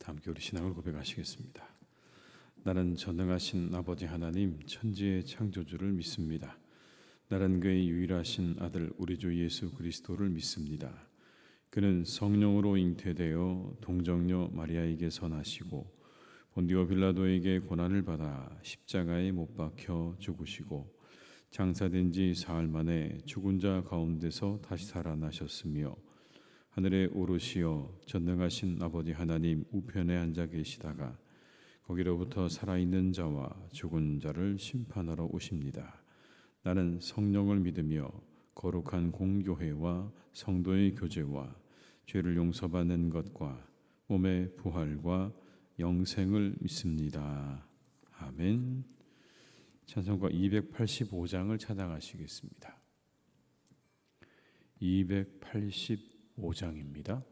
함께 우리 신앙을 고백하시겠습니다. 나는 전능하신 아버지 하나님 천지의 창조주를 믿습니다. 나는 그의 유일하신 아들 우리 주 예수 그리스도를 믿습니다. 그는 성령으로 잉태되어 동정녀 마리아에게서 나시고 본디오 빌라도에게 고난을 받아 십자가에 못 박혀 죽으시고 장사된 지 사흘 만에 죽은 자 가운데서 다시 살아나셨으며 하늘에 오르시어 전능하신 아버지 하나님 우편에 앉아 계시다가 거기로부터 살아있는 자와 죽은 자를 심판하러 오십니다. 나는 성령을 믿으며 거룩한 공교회와 성도의 교제와 죄를 용서받는 것과 몸의 부활과 영생을 믿습니다. 아멘. 찬송가 285장을 찬양하시겠습니다. 285장입니다.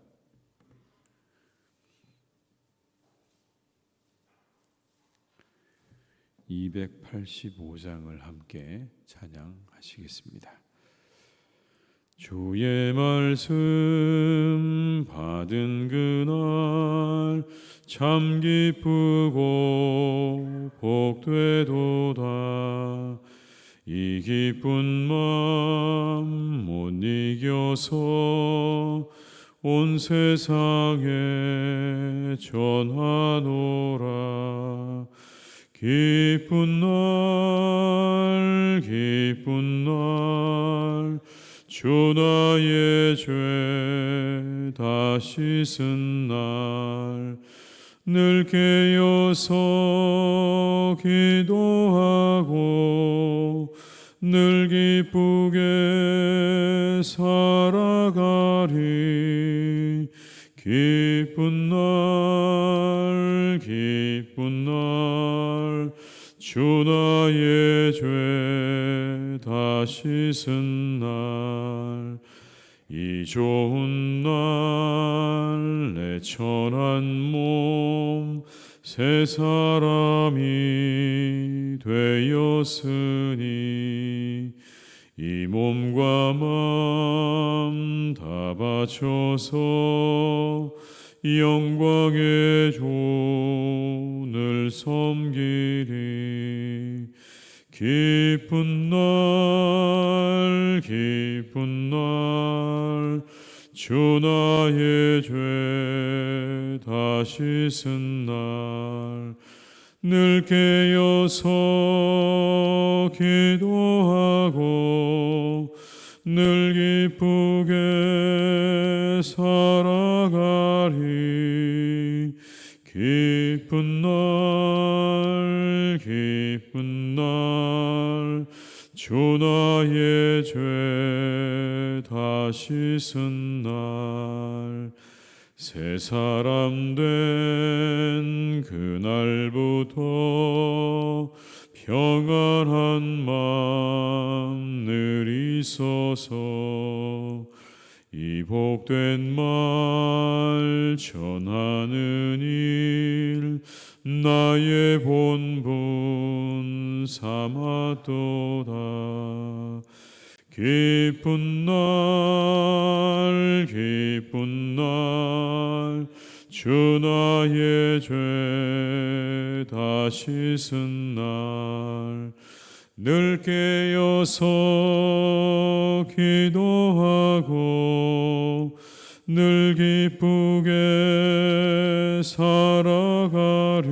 (285장을) 함께 찬양하시겠습니다. 주의 말씀 받은 그날 참 기쁘고 복되도다. 이 기쁜 마음 못 이겨서 온 세상에 전하노라. 기쁜 날 기쁜 날 주 나의 죄 다 씻은 날 늘 깨어서 기도하고 늘 기쁘게 살아가리. 기쁜 날 기쁜 날 주 나의 죄 다 씻은 날 이 좋은 날 내 천한 몸 새 사람이 되었으니 이 몸과 마음 다 바쳐서 영광의 존을 섬기리. 기쁜 날 기쁜 날 주 나의 죄 다 씻은 날 늘 깨어서 기도하고 늘 기쁘게 살아가리. 기쁜 날 기쁜 날 주 나의 죄 다 씻은 날 새 사람 된 그날부터 평안한 마음 늘 있어서 이 복된 말 전하는 일 나의 본분 삼았도다. 기쁜 날 기쁜 날 주 나의 죄 다 씻은 날 늘 깨어서 기도하고 늘 기쁘게 살아가리.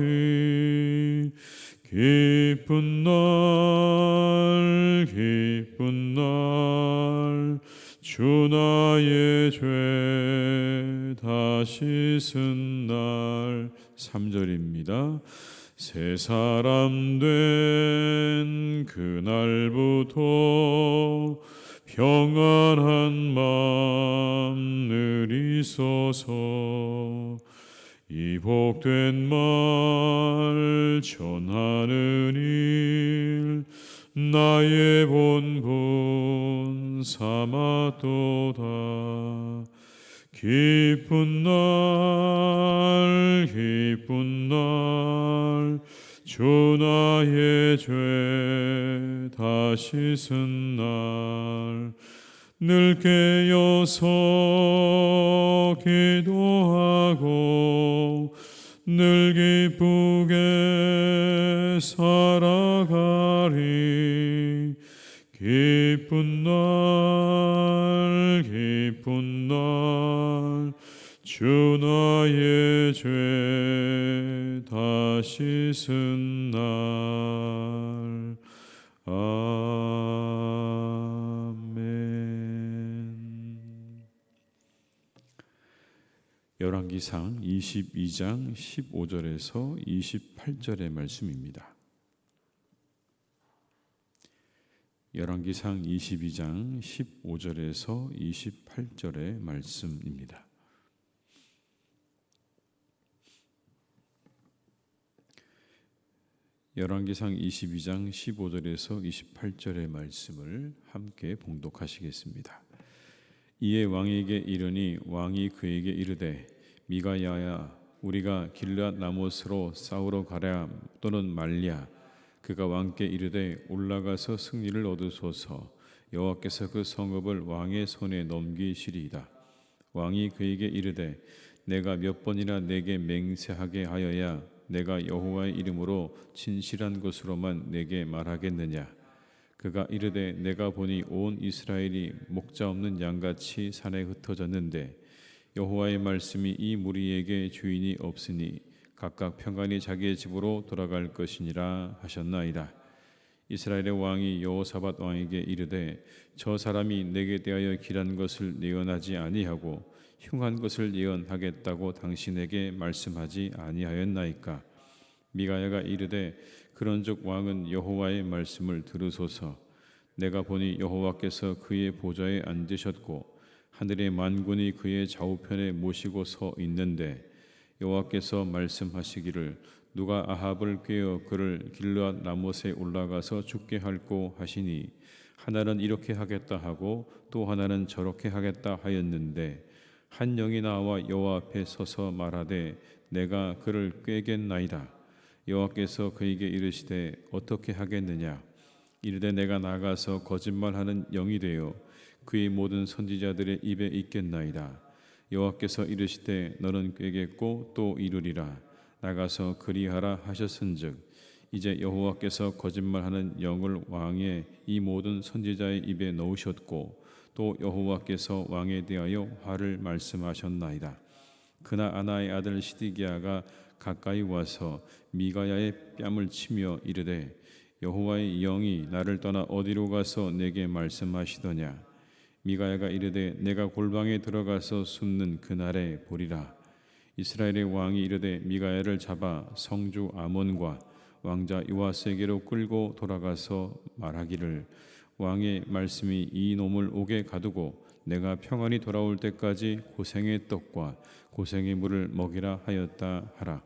기쁜 날 기쁜 날 주 나의 죄 다 씻은 날 3절입니다. 새 사람 된 그날부터 평안한 마음 늘 있어서 이 복된 말 전하는 일 나의 본분 삼았도다. 기쁜 날 기쁜 날 주 나의 죄 다 씻은 날 늘 깨어서 기도하고 늘 기쁘게 살아가리. 기쁜 날 기쁜 날 주 나의 죄 다 씻은 날. 아멘. 열왕기상 22장 15절에서 28절의 말씀입니다. 열왕기상 22장 15절에서 28절의 말씀입니다. 열왕기상 22장 15절에서 28절의 말씀을 함께 봉독하시겠습니다. 이에 왕에게 이르니 왕이 그에게 이르되 미가야야 우리가 길르앗 라못으로 싸우러 가랴 또는 말랴. 그가 왕께 이르되 올라가서 승리를 얻으소서. 여호와께서 그 성읍을 왕의 손에 넘기시리이다. 왕이 그에게 이르되 내가 몇 번이나 내게 맹세하게 하여야 내가 여호와의 이름으로 진실한 것으로만 내게 말하겠느냐. 그가 이르되 내가 보니 온 이스라엘이 목자 없는 양같이 산에 흩어졌는데 여호와의 말씀이 이 무리에게 주인이 없으니 각각 평안히 자기의 집으로 돌아갈 것이니라 하셨나이다. 이스라엘의 왕이 여호사밧 왕에게 이르되 저 사람이 내게 대하여 길한 것을 예언하지 아니하고 흉한 것을 예언하겠다고 당신에게 말씀하지 아니하였나이까. 미가야가 이르되 그런즉 왕은 여호와의 말씀을 들으소서. 내가 보니 여호와께서 그의 보좌에 앉으셨고 하늘의 만군이 그의 좌우편에 모시고 서 있는데 여호와께서 말씀하시기를 누가 아합을 꾀어 그를 길르앗 라못에 올라가서 죽게 할꼬 하시니 하나는 이렇게 하겠다 하고 또 하나는 저렇게 하겠다 하였는데 한 영이 나와 여호와 앞에 서서 말하되 내가 그를 꾀겠나이다. 여호와께서 그에게 이르시되 어떻게 하겠느냐. 이르되 내가 나가서 거짓말하는 영이 되어 그의 모든 선지자들의 입에 있겠나이다. 여호와께서 이르시되 너는 꾀겠고 또 이루리라. 나가서 그리하라 하셨은즉 이제 여호와께서 거짓말하는 영을 왕의 이 모든 선지자의 입에 넣으셨고 또 여호와께서 왕에 대하여 화를 말씀하셨나이다. 그날 아나의 아들 시드기야가 가까이 와서 미가야의 뺨을 치며 이르되 여호와의 영이 나를 떠나 어디로 가서 내게 말씀하시더냐. 미가야가 이르되 내가 골방에 들어가서 숨는 그날에 보리라. 이스라엘의 왕이 이르되 미가야를 잡아 성주 아몬과 왕자 요아스에게로 끌고 돌아가서 말하기를 왕의 말씀이 이 놈을 옥에 가두고 내가 평안히 돌아올 때까지 고생의 떡과 고생의 물을 먹이라 하였다 하라.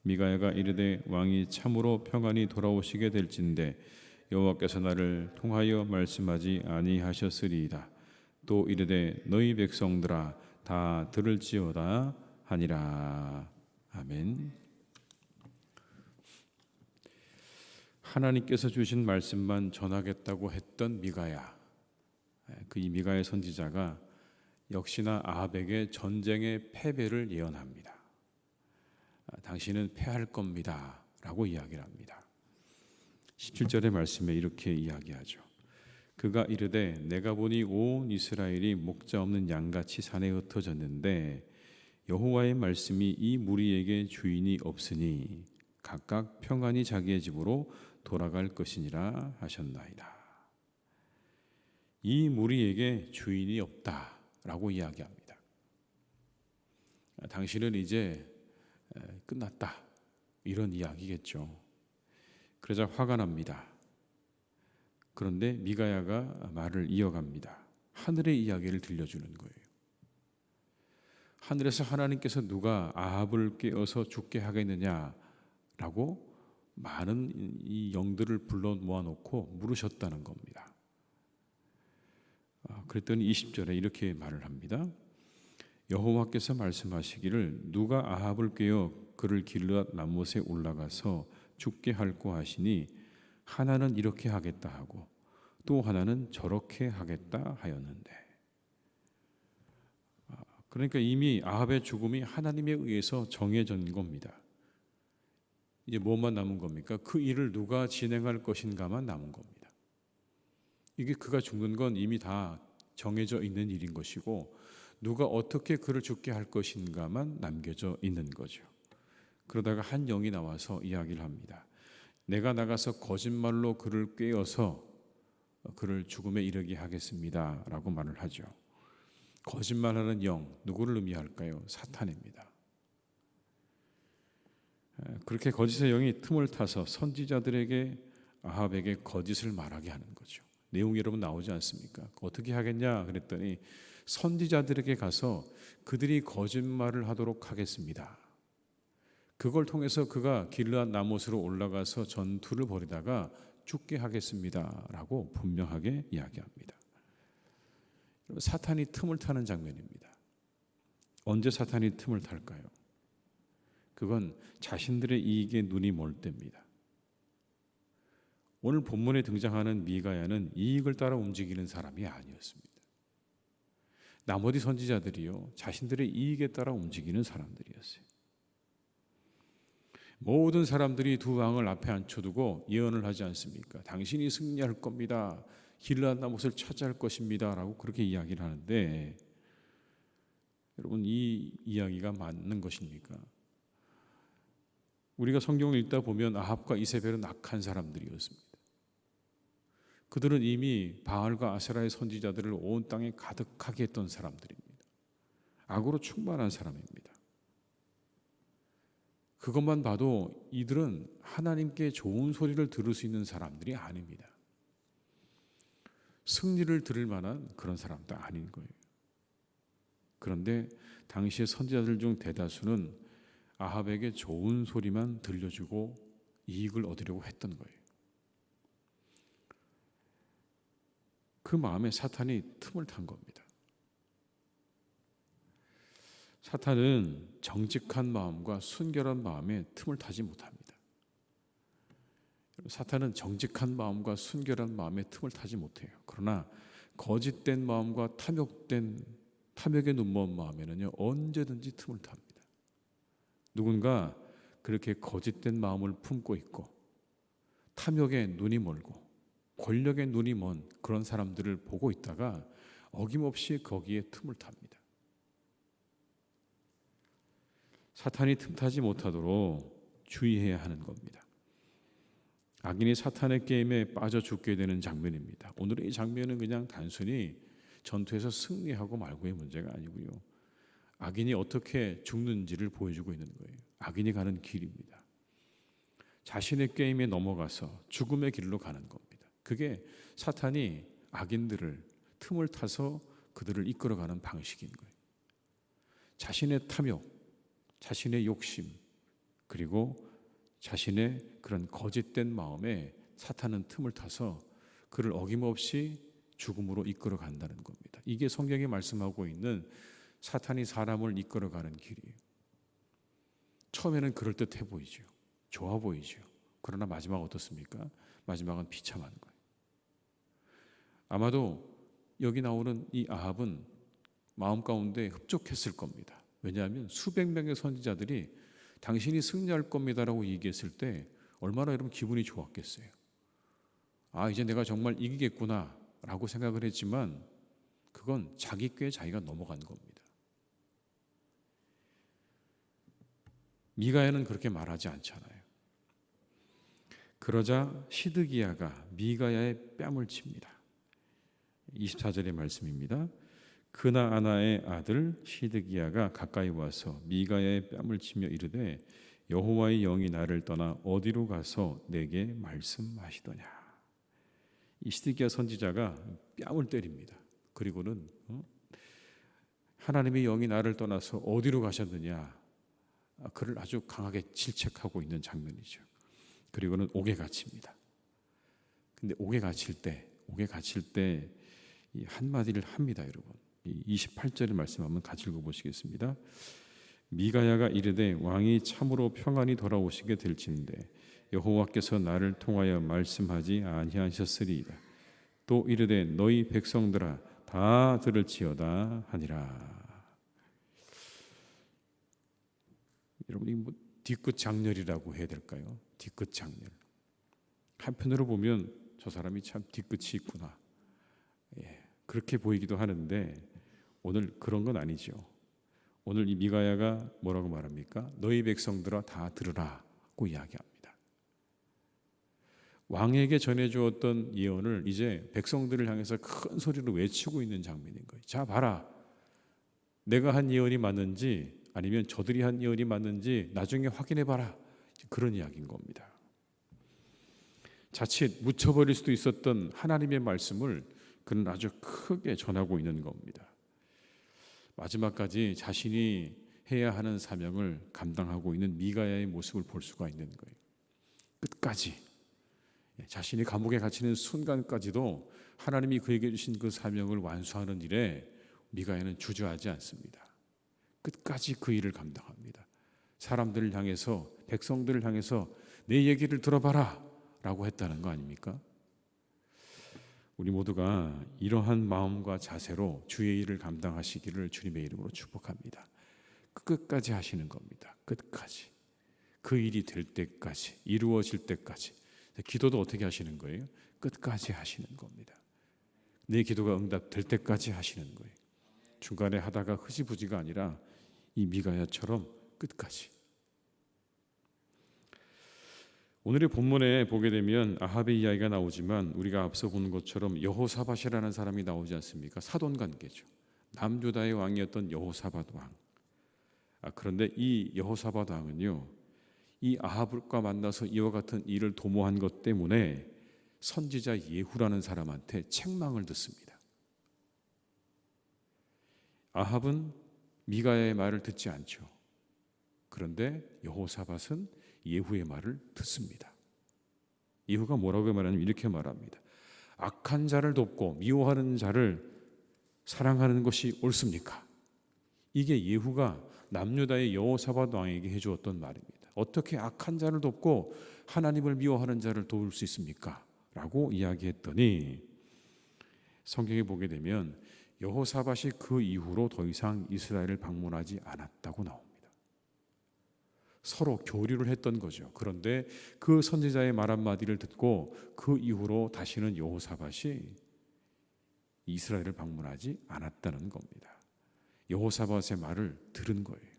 미가야가 이르되 왕이 참으로 평안히 돌아오시게 될진데 여호와께서 나를 통하여 말씀하지 아니하셨으리이다. 또 이르되 너희 백성들아 다 들을지어다 하니라. 아멘. 하나님께서 주신 말씀만 전하겠다고 했던 미가야. 이 미가야 선지자가 역시나 아합에게 전쟁의 패배를 예언합니다. 당신은 패할 겁니다 라고 이야기를 합니다. 17절의 말씀에 이렇게 이야기하죠. 그가 이르되 내가 보니 온 이스라엘이 목자 없는 양같이 산에 흩어졌는데 여호와의 말씀이 이 무리에게 주인이 없으니 각각 평안히 자기의 집으로 돌아갈 것이니라 하셨나이다. 이 무리에게 주인이 없다라고 이야기합니다. 당신은 이제 끝났다 이런 이야기겠죠. 그러자 화가 납니다. 그런데 미가야가 말을 이어갑니다. 하늘의 이야기를 들려주는 거예요. 하늘에서 하나님께서 누가 아합을 깨어서 죽게 하겠느냐라고 많은 이 영들을 불러 모아놓고 물으셨다는 겁니다. 그랬더니 20절에 이렇게 말을 합니다. 여호와께서 말씀하시기를 누가 아합을 꾀어 그를 길르앗 라못에 올라가서 죽게 할꼬 하시니 하나는 이렇게 하겠다 하고 또 하나는 저렇게 하겠다 하였는데, 그러니까 이미 아합의 죽음이 하나님에 의해서 정해진 겁니다. 이제 뭐만 남은 겁니까? 그 일을 누가 진행할 것인가만 남은 겁니다. 이게 그가 죽는 건 이미 다 정해져 있는 일인 것이고 누가 어떻게 그를 죽게 할 것인가만 남겨져 있는 거죠. 그러다가 한 영이 나와서 이야기를 합니다. 내가 나가서 거짓말로 그를 꾀어서 그를 죽음에 이르게 하겠습니다 라고 말을 하죠. 거짓말하는 영, 누구를 의미할까요? 사탄입니다. 그렇게 거짓의 영이 틈을 타서 선지자들에게 아합에게 거짓을 말하게 하는 거죠. 내용이 여러분 나오지 않습니까? 어떻게 하겠냐 그랬더니 선지자들에게 가서 그들이 거짓말을 하도록 하겠습니다. 그걸 통해서 그가 길르앗 나못으로 올라가서 전투를 벌이다가 죽게 하겠습니다 라고 분명하게 이야기합니다. 사탄이 틈을 타는 장면입니다. 언제 사탄이 틈을 탈까요? 그건 자신들의 이익에 눈이 멀 때입니다. 오늘 본문에 등장하는 미가야는 이익을 따라 움직이는 사람이 아니었습니다. 나머지 선지자들이요, 자신들의 이익에 따라 움직이는 사람들이었어요. 모든 사람들이 두 왕을 앞에 앉혀두고 예언을 하지 않습니까? 당신이 승리할 겁니다. 길르앗 나못을 차지할 것입니다 라고 그렇게 이야기를 하는데 여러분 이 이야기가 맞는 것입니까? 우리가 성경을 읽다 보면 아합과 이세벨은 악한 사람들이었습니다. 그들은 이미 바알과 아세라의 선지자들을 온 땅에 가득하게 했던 사람들입니다. 악으로 충만한 사람입니다. 그것만 봐도 이들은 하나님께 좋은 소리를 들을 수 있는 사람들이 아닙니다. 승리를 들을 만한 그런 사람도 아닌 거예요. 그런데 당시의 선지자들 중 대다수는 아합에게 좋은 소리만 들려주고 이익을 얻으려고 했던 거예요. 그 마음에 사탄이 틈을 탄 겁니다. 사탄은 정직한 마음과 순결한 마음에 틈을 타지 못합니다. 사탄은 정직한 마음과 순결한 마음에 틈을 타지 못해요. 그러나 거짓된 마음과 탐욕에 눈먼 마음에는요 언제든지 틈을 탑니다. 누군가 그렇게 거짓된 마음을 품고 있고 탐욕에 눈이 멀고 권력에 눈이 먼 그런 사람들을 보고 있다가 어김없이 거기에 틈을 탑니다. 사탄이 틈타지 못하도록 주의해야 하는 겁니다. 악인이 사탄의 게임에 빠져 죽게 되는 장면입니다. 오늘의 이 장면은 그냥 단순히 전투에서 승리하고 말고의 문제가 아니고요. 악인이 어떻게 죽는지를 보여주고 있는 거예요. 악인이 가는 길입니다. 자신의 게임에 넘어가서 죽음의 길로 가는 겁니다. 그게 사탄이 악인들을 틈을 타서 그들을 이끌어가는 방식인 거예요. 자신의 탐욕, 자신의 욕심, 그리고 자신의 그런 거짓된 마음에 사탄은 틈을 타서 그를 어김없이 죽음으로 이끌어 간다는 겁니다. 이게 성경이 말씀하고 있는 사탄이 사람을 이끌어가는 길이에요. 처음에는 그럴듯해 보이죠. 좋아 보이죠. 그러나 마지막 어떻습니까? 마지막은 비참한 거예요. 아마도 여기 나오는 이 아합은 마음 가운데 흡족했을 겁니다. 왜냐하면 수백 명의 선지자들이 당신이 승리할 겁니다라고 얘기했을 때 얼마나 여러분 기분이 좋았겠어요. 아, 이제 내가 정말 이기겠구나 라고 생각을 했지만 그건 자기 꾀에 자기가 넘어간 겁니다. 미가야는 그렇게 말하지 않잖아요. 그러자 시드기야가 미가야의 뺨을 칩니다. 24절의 말씀입니다. 그나아나의 아들 시드기야가 가까이 와서 미가야의 뺨을 치며 이르되 여호와의 영이 나를 떠나 어디로 가서 내게 말씀하시더냐. 이 시드기야 선지자가 뺨을 때립니다. 그리고는 하나님의 영이 나를 떠나서 어디로 가셨느냐, 그를 아주 강하게 질책하고 있는 장면이죠. 그리고는 옥에 갇힙니다. 근데 옥에 갇힐 때 이 한마디를 합니다, 여러분. 28절의 말씀 한번 같이 읽어보시겠습니다. 미가야가 이르되 왕이 참으로 평안히 돌아오시게 될진데 여호와께서 나를 통하여 말씀하지 아니하셨으리이다. 또 이르되 너희 백성들아 다 들을지어다 하니라. 여러분, 이 뒤끝 장렬이라고 해야 될까요? 뒤끝 장렬. 한편으로 보면 저 사람이 참 뒤끝이 있구나, 그렇게 보이기도 하는데 오늘 그런 건 아니죠. 오늘 이 미가야가 뭐라고 말합니까? 너희 백성들아 다 들으라고 이야기합니다. 왕에게 전해주었던 예언을 이제 백성들을 향해서 큰 소리로 외치고 있는 장면인 거예요. 자, 봐라, 내가 한 예언이 맞는지 아니면 저들이 한 예언이 맞는지 나중에 확인해 봐라, 그런 이야기인 겁니다. 자칫 묻혀버릴 수도 있었던 하나님의 말씀을 그는 아주 크게 전하고 있는 겁니다. 마지막까지 자신이 해야 하는 사명을 감당하고 있는 미가야의 모습을 볼 수가 있는 거예요. 끝까지, 자신이 감옥에 갇히는 순간까지도 하나님이 그에게 주신 그 사명을 완수하는 일에 미가야는 주저하지 않습니다. 끝까지 그 일을 감당합니다. 사람들을 향해서, 백성들을 향해서 내 얘기를 들어봐라 라고 했다는 거 아닙니까? 우리 모두가 이러한 마음과 자세로 주의 일을 감당하시기를 주님의 이름으로 축복합니다. 끝까지 하시는 겁니다. 끝까지. 그 일이 될 때까지, 이루어질 때까지. 기도도 어떻게 하시는 거예요? 끝까지 하시는 겁니다. 내 기도가 응답될 때까지 하시는 거예요. 중간에 하다가 흐지부지가 아니라 이 미가야처럼 끝까지. 오늘의 본문에 보게 되면 아합의 이야기가 나오지만 우리가 앞서 본 것처럼 여호사밧이라는 사람이 나오지 않습니까? 사돈관계죠. 남유다의 왕이었던 여호사밧 왕. 그런데 이 여호사밧 왕은요, 이 아합과 만나서 이와 같은 일을 도모한 것 때문에 선지자 예후라는 사람한테 책망을 듣습니다. 아합은 미가야의 말을 듣지 않죠. 그런데 여호사밧은 예후의 말을 듣습니다. 예후가 뭐라고 말하냐면 이렇게 말합니다. 악한 자를 돕고 미워하는 자를 사랑하는 것이 옳습니까? 이게 예후가 남유다의 여호사밧 왕에게 해주었던 말입니다. 어떻게 악한 자를 돕고 하나님을 미워하는 자를 도울 수 있습니까? 라고 이야기했더니 성경에 보게 되면 여호사밧이 그 이후로 더 이상 이스라엘을 방문하지 않았다고 나옵니다. 서로 교류를 했던 거죠. 그런데 그 선지자의 말 한마디를 듣고 그 이후로 다시는 여호사밧이 이스라엘을 방문하지 않았다는 겁니다. 여호사밧의 말을 들은 거예요.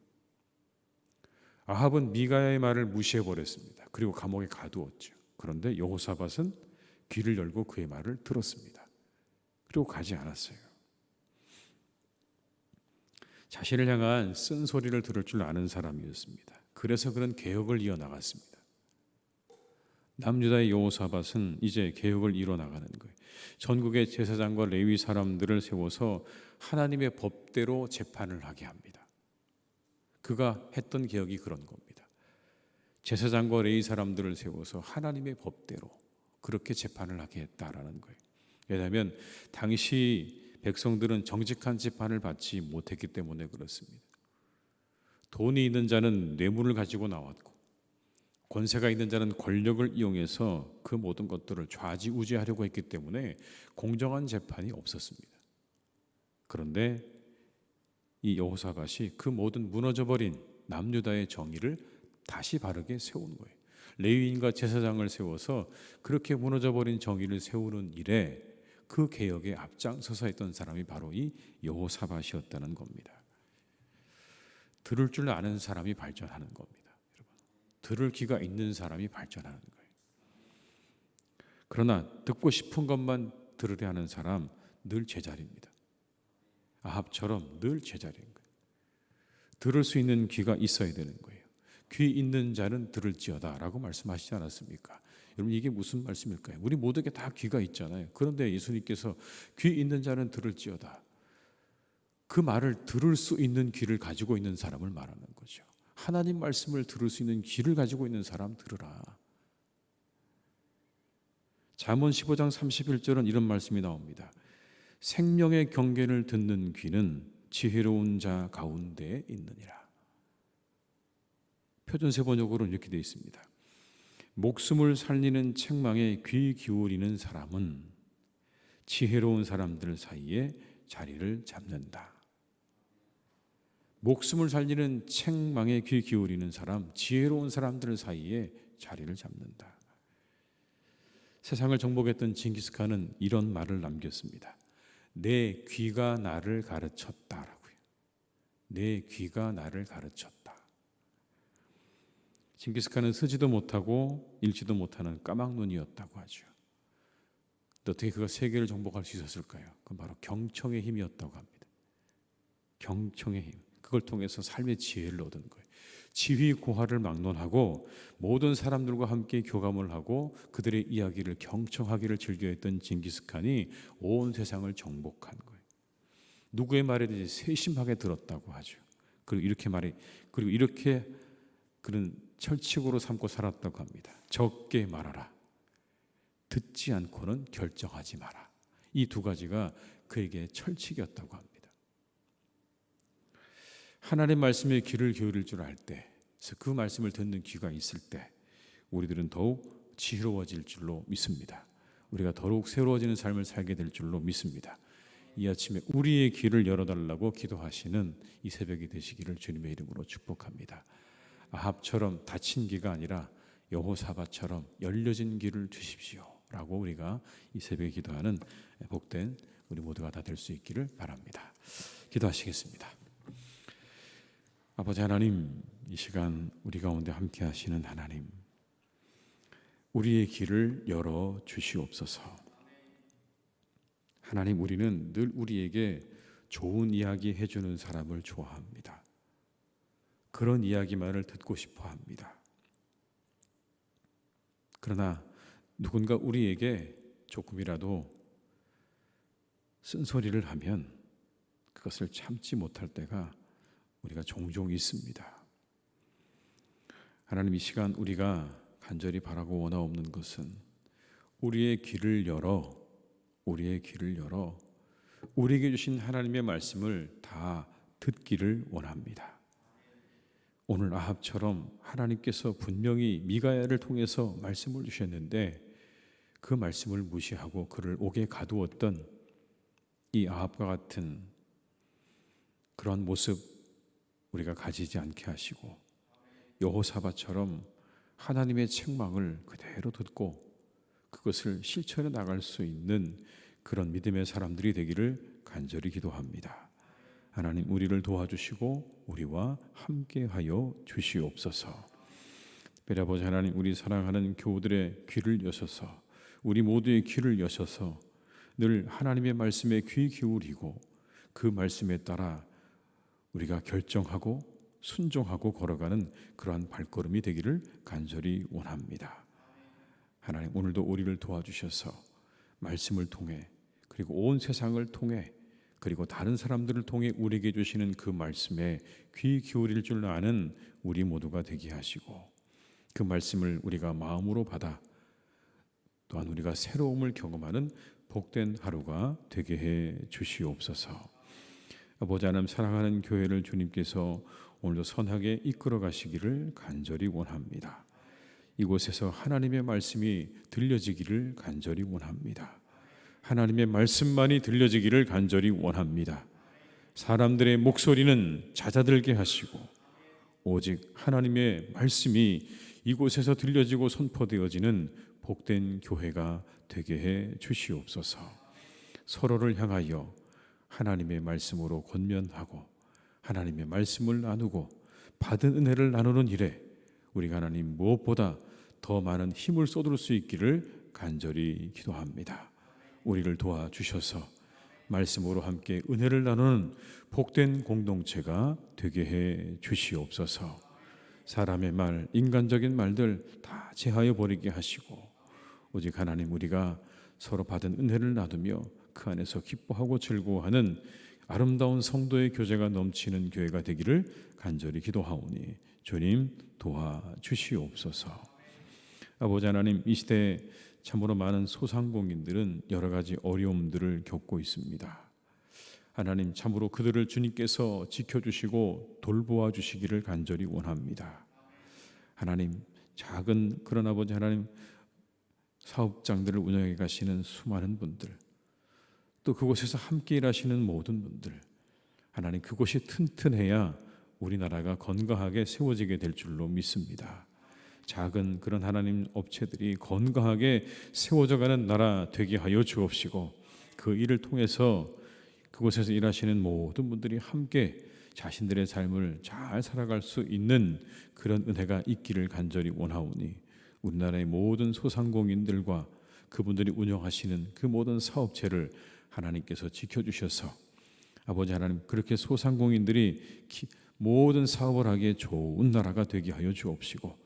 아합은 미가야의 말을 무시해버렸습니다. 그리고 감옥에 가두었죠. 그런데 여호사밧은 귀를 열고 그의 말을 들었습니다. 그리고 가지 않았어요. 자신을 향한 쓴소리를 들을 줄 아는 사람이었습니다. 그래서 그는 개혁을 이어나갔습니다. 남유다의 여호사밧은 이제 개혁을 이뤄나가는 거예요. 전국의 제사장과 레위 사람들을 세워서 하나님의 법대로 재판을 하게 합니다. 그가 했던 개혁이 그런 겁니다. 제사장과 레위 사람들을 세워서 하나님의 법대로 그렇게 재판을 하게 했다라는 거예요. 왜냐하면 당시 백성들은 정직한 재판을 받지 못했기 때문에 그렇습니다. 돈이 있는 자는 뇌물을 가지고 나왔고 권세가 있는 자는 권력을 이용해서 그 모든 것들을 좌지우지하려고 했기 때문에 공정한 재판이 없었습니다. 그런데 이 여호사밧이 그 모든 무너져버린 남유다의 정의를 다시 바르게 세운 거예요. 레위인과 제사장을 세워서 그렇게 무너져버린 정의를 세우는 일에 그 개혁에 앞장서서 했던 사람이 바로 이 여호사밧이었다는 겁니다. 들을 줄 아는 사람이 발전하는 겁니다. 여러분, 들을 귀가 있는 사람이 발전하는 거예요. 그러나 듣고 싶은 것만 들으려 하는 사람 늘 제자리입니다. 아합처럼 늘 제자리인 거예요. 들을 수 있는 귀가 있어야 되는 거예요. 귀 있는 자는 들을지어다 라고 말씀하시지 않았습니까? 여러분, 이게 무슨 말씀일까요? 우리 모두에게 다 귀가 있잖아요. 그런데 예수님께서 귀 있는 자는 들을지어다, 그 말을 들을 수 있는 귀를 가지고 있는 사람을 말하는 거죠. 하나님 말씀을 들을 수 있는 귀를 가지고 있는 사람 들으라. 잠언 15장 31절은 이런 말씀이 나옵니다. 생명의 경계를 듣는 귀는 지혜로운 자 가운데에 있느니라. 표준세 번역으로는 이렇게 되어 있습니다. 목숨을 살리는 책망에 귀 기울이는 사람은 지혜로운 사람들 사이에 자리를 잡는다. 목숨을 살리는 책망에 귀 기울이는 사람, 지혜로운 사람들 사이에 자리를 잡는다. 세상을 정복했던 징기스칸은 이런 말을 남겼습니다. 내 귀가 나를 가르쳤다라고요. 내 귀가 나를 가르쳤다. 징기스칸은 쓰지도 못하고 읽지도 못하는 까막눈이었다고 하죠. 근데 어떻게 그가 세계를 정복할 수 있었을까요? 그건 바로 경청의 힘이었다고 합니다. 경청의 힘. 그걸 통해서 삶의 지혜를 얻은 거예요. 지휘 고하를 막론하고 모든 사람들과 함께 교감을 하고 그들의 이야기를 경청하기를 즐겨했던 징기스칸이 온 세상을 정복한 거예요. 누구의 말에든지 세심하게 들었다고 하죠. 그리고 이렇게 그는 철칙으로 삼고 살았다고 합니다. 적게 말하라. 듣지 않고는 결정하지 마라. 이 두 가지가 그에게 철칙이었다고 합니다. 하나님의 말씀에 귀를 기울일 줄 알 때, 그 말씀을 듣는 귀가 있을 때 우리들은 더욱 지혜로워질 줄로 믿습니다. 우리가 더욱 새로워지는 삶을 살게 될 줄로 믿습니다. 이 아침에 우리의 귀를 열어달라고 기도하시는 이 새벽이 되시기를 주님의 이름으로 축복합니다. 아합처럼 닫힌 귀가 아니라 여호사밧처럼 열려진 귀를 주십시오 라고 우리가 이 새벽에 기도하는 복된 우리 모두가 다 될 수 있기를 바랍니다. 기도하시겠습니다. 아버지 하나님, 이 시간 우리 가운데 함께 하시는 하나님, 우리의 귀를 열어 주시옵소서. 하나님, 우리는 늘 우리에게 좋은 이야기 해주는 사람을 좋아합니다. 그런 이야기만을 듣고 싶어 합니다. 그러나 누군가 우리에게 조금이라도 쓴소리를 하면 그것을 참지 못할 때가 우리가 종종 있습니다. 하나님, 이 시간 우리가 간절히 바라고 원하옵는 것은 우리의 귀를 열어 우리에게 주신 하나님의 말씀을 다 듣기를 원합니다. 오늘 아합처럼 하나님께서 분명히 미가야를 통해서 말씀을 주셨는데 그 말씀을 무시하고 그를 옥에 가두었던 이 아합과 같은 그런 모습 우리가 가지지 않게 하시고 여호사밧처럼 하나님의 책망을 그대로 듣고 그것을 실천해 나갈 수 있는 그런 믿음의 사람들이 되기를 간절히 기도합니다. 하나님, 우리를 도와주시고 우리와 함께하여 주시옵소서. 특별히 아버지 하나님, 우리 사랑하는 교우들의 귀를 여셔서 우리 모두의 귀를 여셔서 늘 하나님의 말씀에 귀 기울이고 그 말씀에 따라 우리가 결정하고 순종하고 걸어가는 그러한 발걸음이 되기를 간절히 원합니다. 하나님, 오늘도 우리를 도와주셔서 말씀을 통해 그리고 온 세상을 통해 그리고 다른 사람들을 통해 우리에게 주시는 그 말씀에 귀 기울일 줄 아는 우리 모두가 되게 하시고 그 말씀을 우리가 마음으로 받아 또한 우리가 새로움을 경험하는 복된 하루가 되게 해 주시옵소서. 아버지 하나님, 사랑하는 교회를 주님께서 오늘도 선하게 이끌어 가시기를 간절히 원합니다. 이곳에서 하나님의 말씀이 들려지기를 간절히 원합니다. 하나님의 말씀만이 들려지기를 간절히 원합니다. 사람들의 목소리는 잦아들게 하시고 오직 하나님의 말씀이 이곳에서 들려지고 선포되어지는 복된 교회가 되게 해 주시옵소서. 서로를 향하여 하나님의 말씀으로 권면하고 하나님의 말씀을 나누고 받은 은혜를 나누는 일에 우리가 하나님 무엇보다 더 많은 힘을 쏟을 수 있기를 간절히 기도합니다. 우리를 도와주셔서 말씀으로 함께 은혜를 나누는 복된 공동체가 되게 해 주시옵소서. 사람의 말, 인간적인 말들 다 제하여 버리게 하시고 오직 하나님, 우리가 서로 받은 은혜를 나누며 그 안에서 기뻐하고 즐거워하는 아름다운 성도의 교제가 넘치는 교회가 되기를 간절히 기도하오니 주님 도와주시옵소서. 아버지 하나님, 이 시대에 참으로 많은 소상공인들은 여러 가지 어려움들을 겪고 있습니다. 하나님, 참으로 그들을 주님께서 지켜주시고 돌보아 주시기를 간절히 원합니다. 하나님, 작은 그런 아버지 하나님 사업장들을 운영해 가시는 수많은 분들, 또 그곳에서 함께 일하시는 모든 분들, 하나님, 그곳이 튼튼해야 우리나라가 건강하게 세워지게 될 줄로 믿습니다. 작은 그런 하나님 업체들이 건강하게 세워져가는 나라 되게 하여 주옵시고, 그 일을 통해서 그곳에서 일하시는 모든 분들이 함께 자신들의 삶을 잘 살아갈 수 있는 그런 은혜가 있기를 간절히 원하오니, 우리나라의 모든 소상공인들과 그분들이 운영하시는 그 모든 사업체를 하나님께서 지켜주셔서 아버지 하나님, 그렇게 소상공인들이 모든 사업을 하기에 좋은 나라가 되게 하여 주옵시고,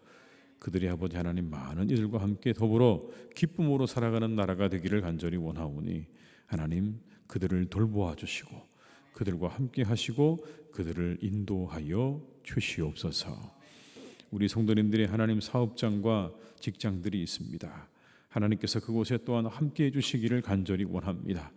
그들이 아버지 하나님 많은 이들과 함께 더불어 기쁨으로 살아가는 나라가 되기를 간절히 원하오니, 하나님 그들을 돌보아 주시고 그들과 함께 하시고 그들을 인도하여 주시옵소서. 우리 성도님들의 하나님 사업장과 직장들이 있습니다. 하나님께서 그곳에 또한 함께 해주시기를 간절히 원합니다.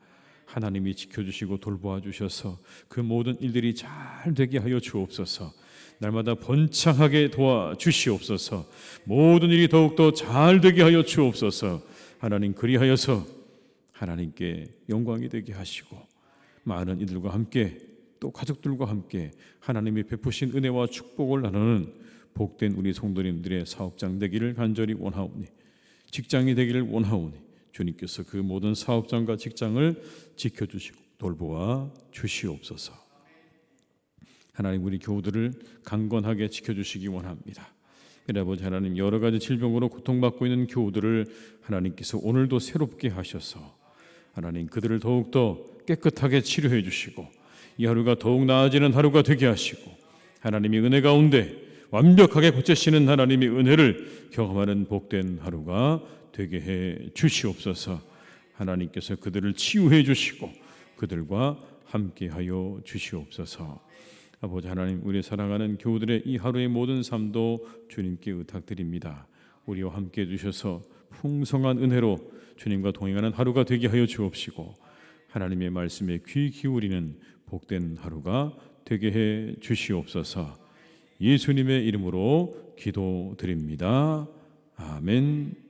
하나님이 지켜주시고 돌보아 주셔서 그 모든 일들이 잘 되게 하여 주옵소서. 날마다 번창하게 도와주시옵소서. 모든 일이 더욱더 잘 되게 하여 주옵소서. 하나님, 그리하여서 하나님께 영광이 되게 하시고 많은 이들과 함께 또 가족들과 함께 하나님이 베푸신 은혜와 축복을 나누는 복된 우리 성도님들의 사업장 되기를 간절히 원하오니, 직장이 되기를 원하오니, 주님께서 그 모든 사업장과 직장을 지켜주시고 돌보아 주시옵소서. 하나님, 우리 교우들을 강건하게 지켜주시기 원합니다. 아버지 하나님, 여러 가지 질병으로 고통받고 있는 교우들을 하나님께서 오늘도 새롭게 하셔서 하나님 그들을 더욱더 깨끗하게 치료해 주시고 이 하루가 더욱 나아지는 하루가 되게 하시고, 하나님의 은혜 가운데 완벽하게 고치시는 하나님의 은혜를 경험하는 복된 하루가 되게 해 주시옵소서. 하나님께서 그들을 치유해 주시고 그들과 함께하여 주시옵소서. 아버지 하나님, 우리 사랑하는 교우들의 이 하루의 모든 삶도 주님께 의탁드립니다. 우리와 함께 해주셔서 풍성한 은혜로 주님과 동행하는 하루가 되게 하여 주옵시고, 하나님의 말씀에 귀 기울이는 복된 하루가 되게 해 주시옵소서. 예수님의 이름으로 기도드립니다. 아멘.